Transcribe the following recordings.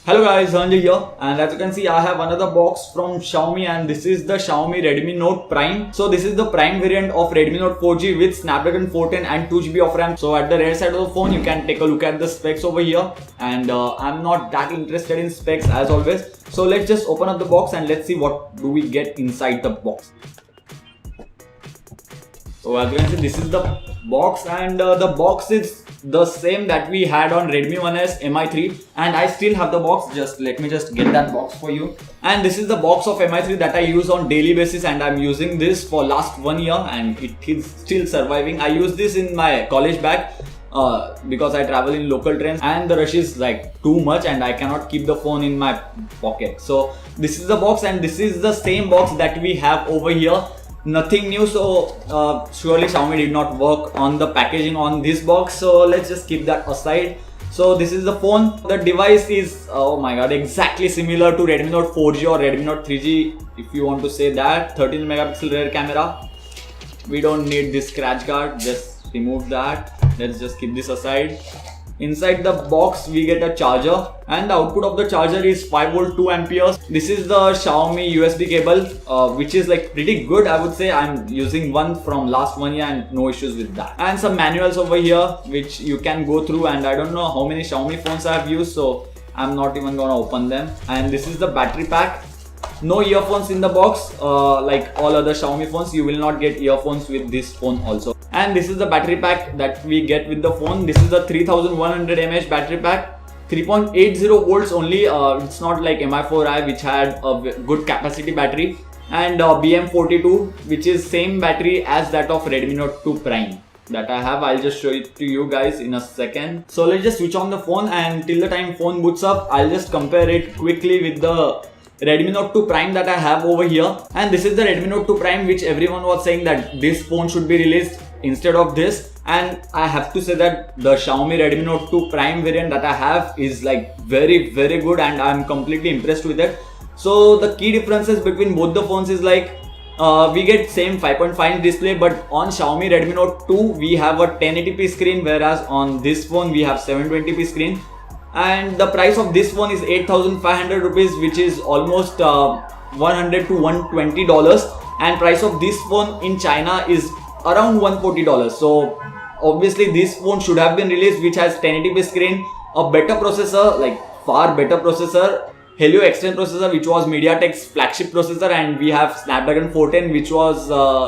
Hello guys, Sanjay here, and as you can see I have another box from Xiaomi, and this is the Xiaomi Redmi Note Prime. So this is the Prime variant of Redmi Note 4G with Snapdragon 410 and 2GB of RAM. So at the rear side of the phone you can take a look at the specs over here, and I'm not that interested in specs as always. So let's just open up the box and let's see what do we get inside the box. So as you can see, this is the box, and the box is the same that we had on Redmi 1S MI3, and I still have the box. Just let me just get that box for you. And this is the box of MI3 that I use on daily basis, and I'm using this for last 1 year and it is still surviving. I use this in my college bag because I travel in local trains and the rush is like too much and I cannot keep the phone in my pocket. So this is the box, and this is the same box that we have over here. Nothing new, so surely Xiaomi did not work on the packaging on this box, so let's just keep that aside. So this is the phone. The device is, oh my god, exactly similar to Redmi Note 4G or Redmi Note 3G, if you want to say that. 13 megapixel rear camera. We don't need this scratch guard, just remove that. Let's just keep this aside. Inside the box we get a charger, and the output of the charger is 5V 2 amperes. This is the Xiaomi USB cable, which is like pretty good, I would say. I'm using one from last 1 year and no issues with that. And some manuals over here which you can go through, and I don't know how many Xiaomi phones I have used, so I'm not even gonna open them. And this is the battery pack. No earphones in the box, like all other Xiaomi phones. You will not get earphones with this phone also. And this is the battery pack that we get with the phone. This is the 3100 mAh battery pack, 3.80 volts only. It's not like MI4i which had a good capacity battery, and BM42, which is same battery as that of Redmi Note 2 Prime that I have. I'll just show it to you guys in a second. So let's just switch on the phone, and till the time phone boots up, I'll just compare it quickly with the Redmi Note 2 Prime that I have over here. And this is the Redmi Note 2 Prime which everyone was saying that this phone should be released instead of this, and I have to say that the Xiaomi Redmi Note 2 Prime variant that I have is like very good, and I'm completely impressed with it. So the key differences between both the phones is like we get same 5.5 display, but on Xiaomi Redmi Note 2 we have a 1080p screen, whereas on this phone we have 720p screen. And the price of this phone is 8,500 rupees, which is almost $100 to $120, and price of this phone in China is around $140. So obviously this phone should have been released, which has 1080p screen, a better processor, like far better processor, Helio X10 processor, which was MediaTek's flagship processor, and we have Snapdragon 410,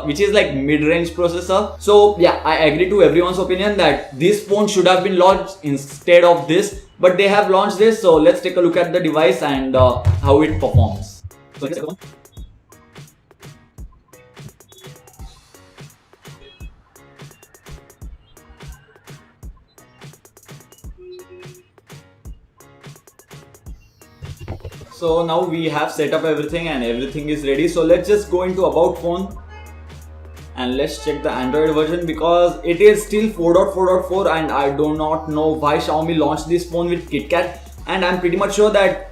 which is like mid-range processor. So yeah, I agree to everyone's opinion that this phone should have been launched instead of this, but they have launched this. So let's take a look at the device and how it performs. So let's take a look. So now we have set up everything and everything is ready. So let's just go into about phone and let's check the Android version, because it is still 4.4.4 and I do not know why Xiaomi launched this phone with KitKat. And I'm pretty much sure that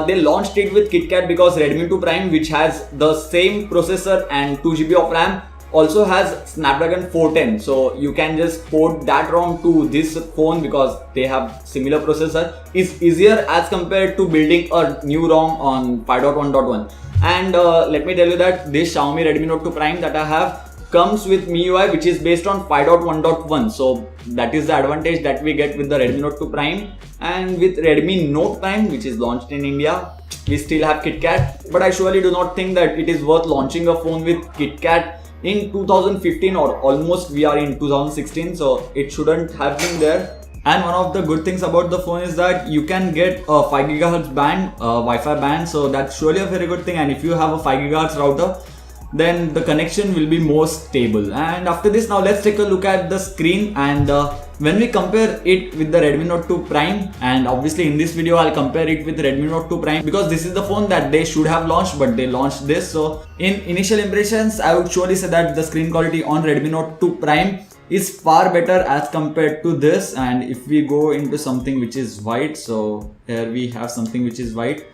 they launched it with KitKat because Redmi 2 Prime, which has the same processor and 2GB of RAM, also has Snapdragon 410. So you can just port that ROM to this phone because they have similar processor. It's easier as compared to building a new ROM on 5.1.1. And let me tell you that this Xiaomi Redmi Note 2 Prime that I have comes with MIUI, which is based on 5.1.1. So that is the advantage that we get with the Redmi Note 2 Prime. And with Redmi Note Prime, which is launched in India, we still have KitKat. But I surely do not think that it is worth launching a phone with KitKat in 2015, or almost we are in 2016, so it shouldn't have been there. And one of the good things about the phone is that you can get a 5 GHz band, Wi-Fi band, so that's surely a very good thing. And if you have a 5 GHz router, then the connection will be more stable. And after this, now let's take a look at the screen, and when we compare it with the Redmi Note 2 Prime, and obviously in this video I'll compare it with Redmi Note 2 Prime because this is the phone that they should have launched, but they launched this. So in initial impressions, I would surely say that the screen quality on Redmi Note 2 Prime is far better as compared to this. And if we go into something which is white, so here we have something which is white,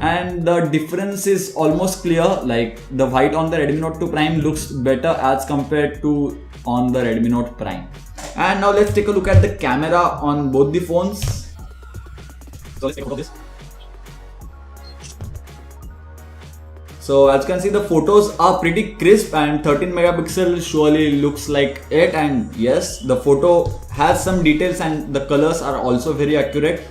and the difference is almost clear. Like the white on the Redmi Note 2 Prime looks better as compared to on the Redmi Note Prime. And now let's take a look at the camera on both the phones. So let's take a look at this. So as you can see, the photos are pretty crisp and 13 megapixel surely looks like it. And yes, the photo has some details and the colors are also very accurate.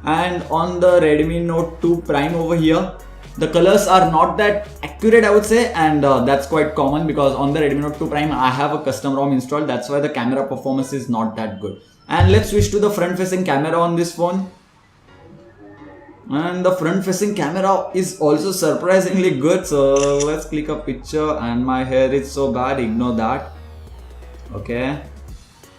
And on the Redmi Note 2 Prime over here, the colors are not that accurate, I would say, and that's quite common because on the Redmi Note 2 Prime I have a custom ROM installed. That's why the camera performance is not that good. And let's switch to the front facing camera on this phone. And the front facing camera is also surprisingly good. So let's click a picture, and my hair is so bad, ignore that. Okay.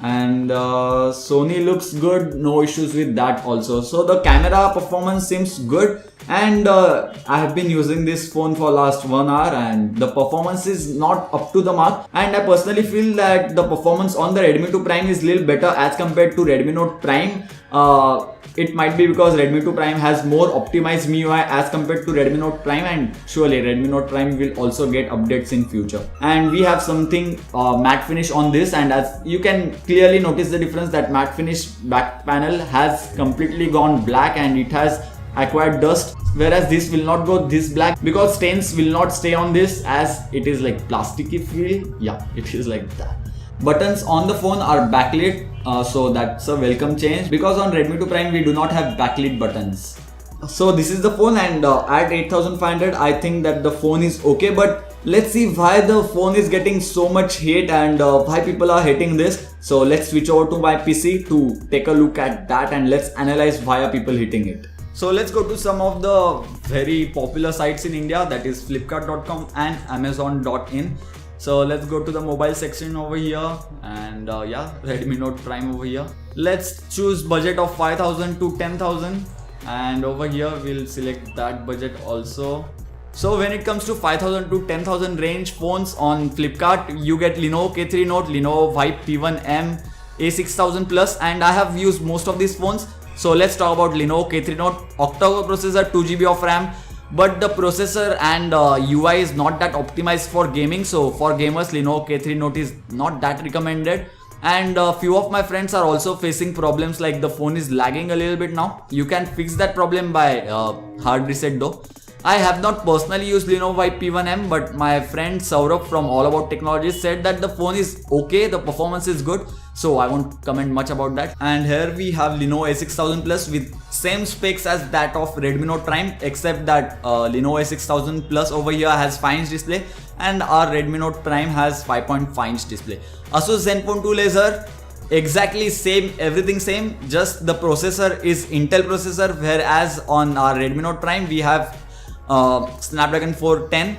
And Sony looks good, no issues with that also. So the camera performance seems good, and I have been using this phone for last 1 hour and the performance is not up to the mark, and I personally feel that the performance on the Redmi 2 Prime is little better as compared to Redmi Note Prime. It might be because Redmi 2 Prime has more optimized MIUI as compared to Redmi Note Prime, and surely Redmi Note Prime will also get updates in future. And we have something matte finish on this, and as you can clearly notice the difference that matte finish back panel has completely gone black and it has acquired dust, whereas this will not go this black because stains will not stay on this as it is like plasticky feel. Yeah, it is like that. Buttons on the phone are backlit, so that's a welcome change because on Redmi 2 Prime we do not have backlit buttons. So this is the phone, and at 8500 I think that the phone is okay, but let's see why the phone is getting so much hate and why people are hating this. So let's switch over to my PC to take a look at that and let's analyze why are people hitting it. So let's go to some of the very popular sites in India, that is Flipkart.com and Amazon.in. So let's go to the mobile section over here, and yeah, Redmi Note Prime over here. Let's choose budget of 5000 to 10,000, and over here we'll select that budget also. So when it comes to 5000 to 10,000 range phones on Flipkart, you get Lenovo K3 Note, Lenovo Vibe P1M, A6000 Plus, and I have used most of these phones. So let's talk about Lenovo K3 Note. Octa-core processor, 2GB of RAM. But the processor and UI is not that optimized for gaming. So for gamers, Lenovo K3 Note is not that recommended. And few of my friends are also facing problems like the phone is lagging a little bit now. You can fix that problem by hard reset though. I have not personally used Lenovo Vibe P1M, but my friend Saurabh from All About Technologies said that the phone is okay, the performance is good. So I won't comment much about that. And here we have Lenovo A6000 Plus with same specs as that of Redmi Note Prime, except that Lenovo A6000 Plus over here has 5-inch display and our Redmi Note Prime has 5.5-inch display. Asus Zenfone 2 Laser, exactly same, everything same, just the processor is Intel processor, whereas on our Redmi Note Prime we have Snapdragon 410.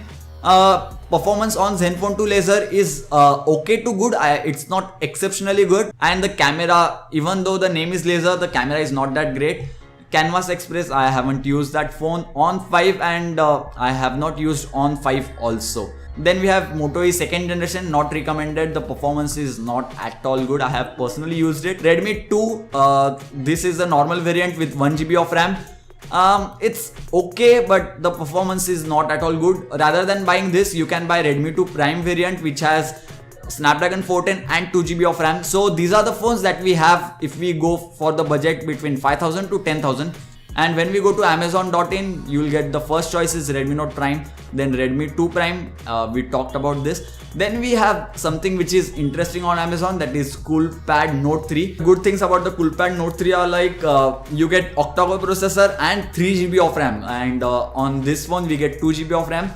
Performance on Zenfone 2 Laser is okay to good. It's not exceptionally good, and the camera, even though the name is Laser, the camera is not that great. Canvas Express, I haven't used that phone on 5, and I have not used on 5 also. Then we have Moto E 2nd generation, not recommended. The performance is not at all good. I have personally used it. Redmi 2, this is a normal variant with 1GB of RAM. It's okay, but the performance is not at all good. Rather than buying this, you can buy Redmi 2 Prime variant, which has Snapdragon 410 and 2GB of RAM. So these are the phones that we have if we go for the budget between 5000 to 10,000. And when we go to Amazon.in, you will get the first choice is Redmi Note Prime, then Redmi 2 Prime. We talked about this. Then we have something which is interesting on Amazon, that is Coolpad Note 3. Good things about the Coolpad Note 3 are like you get octa-core processor and 3GB of RAM, and on this one we get 2GB of RAM.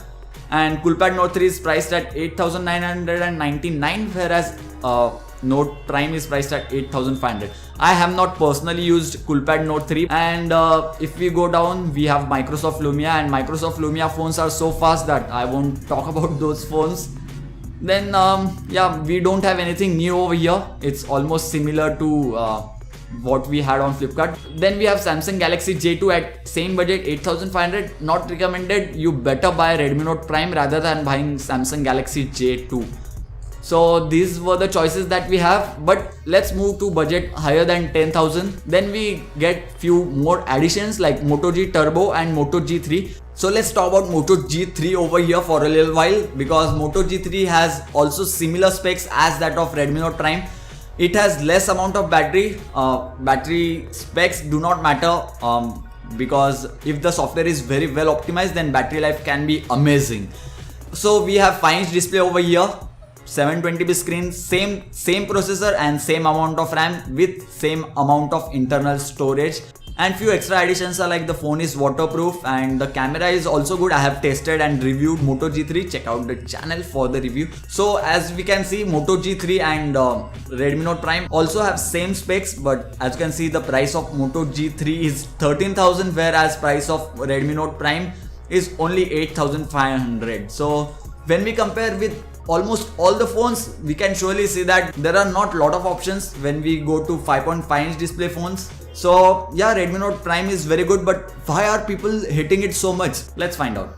And Coolpad Note 3 is priced at 8,999, whereas Note Prime is priced at 8,500. I have not personally used Coolpad Note 3. And if we go down, we have Microsoft Lumia, and Microsoft Lumia phones are so fast that I won't talk about those phones. Then yeah, we don't have anything new over here. It's almost similar to what we had on Flipkart. Then we have Samsung Galaxy J2 at same budget, 8,500. Not recommended. You better buy Redmi Note Prime rather than buying Samsung Galaxy J2. So these were the choices that we have, but let's move to budget higher than 10,000. Then we get few more additions like Moto G Turbo and Moto G3. So let's talk about Moto G3 over here for a little while, because Moto G3 has also similar specs as that of Redmi Note Prime. It has less amount of battery. Battery specs do not matter. because if the software is very well optimized, then battery life can be amazing. So we have 5-inch display over here, 720p screen, same processor and same amount of RAM with same amount of internal storage. And few extra additions are like the phone is waterproof and the camera is also good. I have tested and reviewed Moto G3. Check out the channel for the review. So as we can see, Moto G3 and Redmi Note Prime also have same specs, but as you can see, the price of Moto G3 is 13,000, whereas price of Redmi Note Prime is only 8,500. So when we compare with almost all the phones, we can surely see that there are not a lot of options when we go to 5.5-inch display phones. So yeah, Redmi Note Prime is very good, but why are people hating it so much? Let's find out.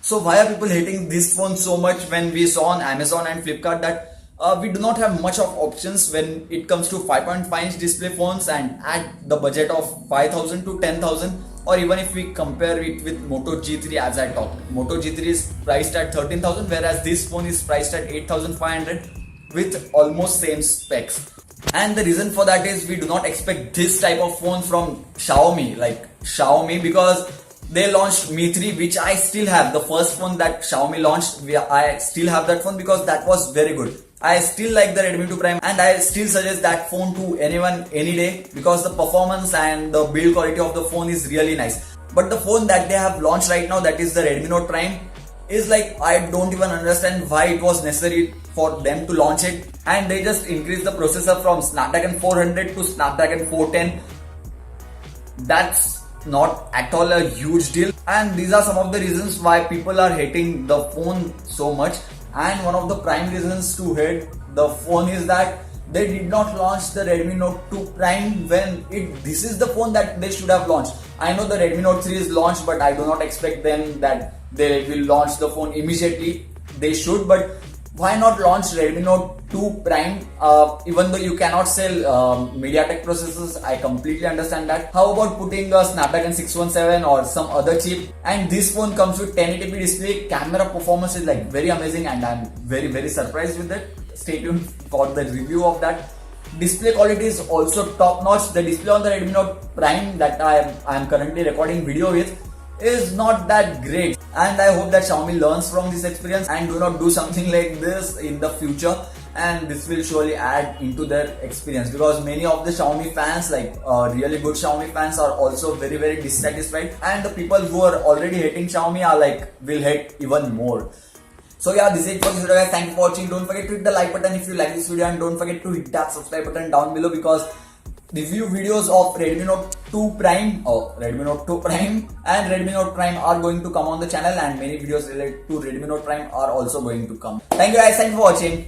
So why are people hating this phone so much when we saw on Amazon and Flipkart that we do not have much of options when it comes to 5.5-inch display phones, and at the budget of 5,000 to 10,000, or even if we compare it with Moto G3 as I talked. Moto G3 is priced at 13,000, whereas this phone is priced at 8,500 with almost same specs. And the reason for that is we do not expect this type of phone from Xiaomi, because they launched Mi 3, which I still have. The first phone that Xiaomi launched, I still have that phone because that was very good. I still like the Redmi 2 Prime and I still suggest that phone to anyone any day because the performance and the build quality of the phone is really nice. But the phone that they have launched right now, that is the Redmi Note Prime, is like, I don't even understand why it was necessary for them to launch it, and they just increased the processor from Snapdragon 400 to Snapdragon 410. That's not at all a huge deal, and these are some of the reasons why people are hating the phone so much. And one of the prime reasons to hate the phone is that they did not launch the Redmi Note 2 Prime when this is the phone that they should have launched. I know the Redmi Note 3 is launched, but I do not expect them that they will launch the phone immediately. They should, but why not launch Redmi Note 2 Prime? Even though you cannot sell MediaTek processors, I completely understand that. How about putting a Snapdragon 617 or some other chip? And this phone comes with 1080p display. Camera performance is like very amazing, and I'm very surprised with it. Stay tuned for the review of that. Display quality is also top notch. The display on the Redmi Note Prime that I am currently recording video with is not that great, and I hope that Xiaomi learns from this experience and do not do something like this in the future, and this will surely add into their experience, because many of the Xiaomi fans, like really good Xiaomi fans, are also very dissatisfied, and the people who are already hating Xiaomi are like, will hate even more. So yeah, this is it for this video guys. Thank you for watching. Don't forget to hit the like button if you like this video, and don't forget to hit that subscribe button down below, because review videos of Redmi Note 2 Prime or Redmi Note 2 Prime and Redmi Note Prime are going to come on the channel, and many videos related to Redmi Note Prime are also going to come. Thank you guys, thank you for watching.